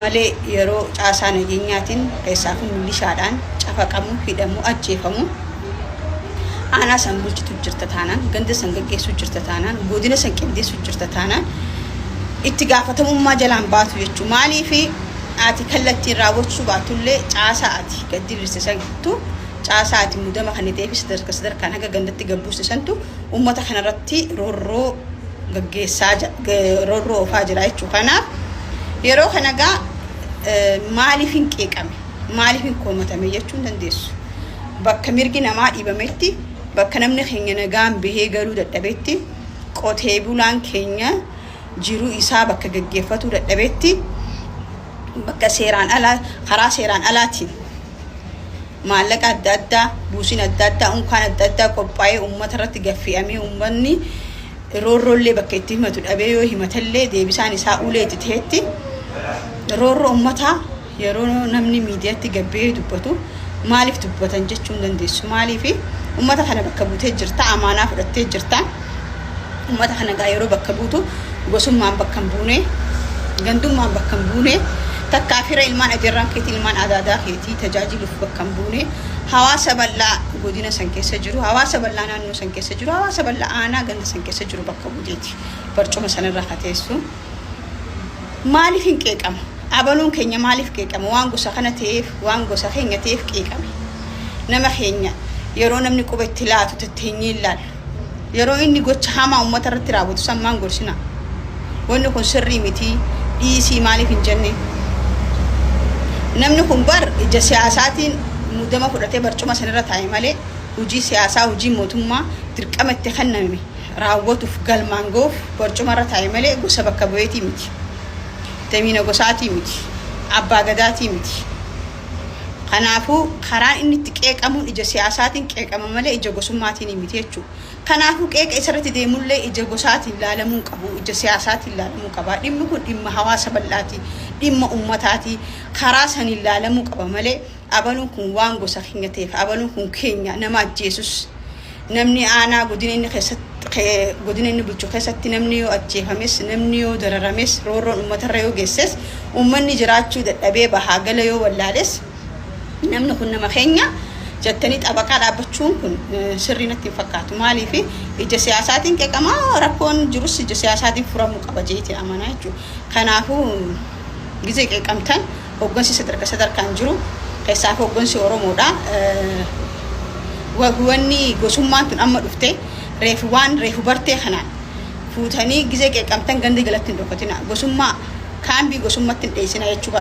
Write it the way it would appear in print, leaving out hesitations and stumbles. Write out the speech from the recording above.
malee yeroo caasaan nageenyaatiin keessaafu milishaadhaan cafaqamu hidhamu ajjeefamu aanaa san bulchitu jirta taanaan ganda san gaggeessu jirta taanaan godina san qindeessu jirta taanaan itti gaafatamummaa jalaan baatu jechuu maalii fi ati kallattiin raawwachuu baatullee caasaa ati gadi dirsisantu caasaa ati mudama kan ta'eefis sadarkaan haga gandatti gabbuusisantu uummata kanarratti roorroo gaggeessaa roorroo ofaa jira jechuu kanaaf yeroo kanagaa maaliif hin qeeqame maaliif hin koomatame jechuun dandeessu bakka mirgi namaa dhiibametti bakka namni keenya nagaan bahee galuu dadhabetti qotee bulaan keenya jiruu isaa bakka gaggeeffatu dadhabetti bakka seeraan alaa karaa seeraan alaatiin maallaqa adda addaa buusin adda addaa unkaan adda addaa qophaa'ee uummata irratti gaffi'amee uummanni roorroollee bakka itti himatu dhabee yoo himatallee deebisaan isaa ulee itti ta'etti roorroo uummataa yeroo namni miidiyaatti gabbee dubbatu maaliif dubbatan jechuun dandeessu maaliif uummata kana bakka buutee jirta amaanaa fudhattee jirta uummata kana gaa yeroo bakka buutu gosummaan bakka hin buune gandummaan bakka hin buune takkaafira ilmaan adeerraan keetii ilmaan adaadaa keetii tajaajiluuf bakka hin buune hawaasa bal'aa godina san keessa jiru hawaasa bal'aa naannoo san keessa jiru hawaasa bal'aa aanaa ganda san keessa jiru bakka buuteeti barcuma sanarra kateessu maaliif hin qeeqama abaluun keenya maaliif qeeqama waan gosa kana ta'eef waan gosa keenya ta'eef qeeqame nama keenya yeroo namni quba itti laatu tatteenyee ilaalu yeroo inni gocha hamaa uummata irratti raawwatu sammaan gorsina wanni kun sirrii miti dhiisii maaliif hin jenne namni kun bar ija siyaasaatiin mudama fudhatee barcuma sanirra taa'e malee hojii siyaasaa hojii mootummaa dirqama itti kenname raawwatuuf galmaan ga'uuf barcuma irra taa'e malee gosa bakka bu'eetii miti tamiina gosaatii miti abbaa gadaatii miti kanaafuu karaan inni itti qeeqamuun ija siyaasaatiin qeeqama malee ija gosummaatiin miti jechuudha kanaafuu qeeqa isarratti deemullee ija gosaatiin ilaalamuu qabu ija siyaasaatiin ilaalamuu qaba dhimmi kun dhimma hawaasa bal'aati dhimma uummataati karaa san ilaalamuu qaba malee abaluun kun waan gosa keenya ta'eef abaluun kun keenya nama ajjeesus namni aanaa godina inni keessatti godina inni bulchu keessatti namni yoo ajjeefames namni yoo dararames roorroon uummatarra yoo geesses uummanni jiraachuu dadhabee bahaa gala yoo wallaales namni kun nama keenya jettanii xabaqaa dhaabbachuun kun sirrii natti hin fakkaatu maaliif ija siyaasaatiin qeeqamaa rakkoon jirus ija siyaasaatiin furamuu qaba jeetii amanaa jechuudha kanaafuu gizee qeeqamtan hoggansi sadarkaan jiru keessaaf hoggansi Oromoodha wanni gosummaan tun amma dhufte reefu bartee kanaan fuutanii gizee qeeqamtan gandi galatti hin dhokkatina gosummaa kaambii gosummaatti hin dheessina jechuudha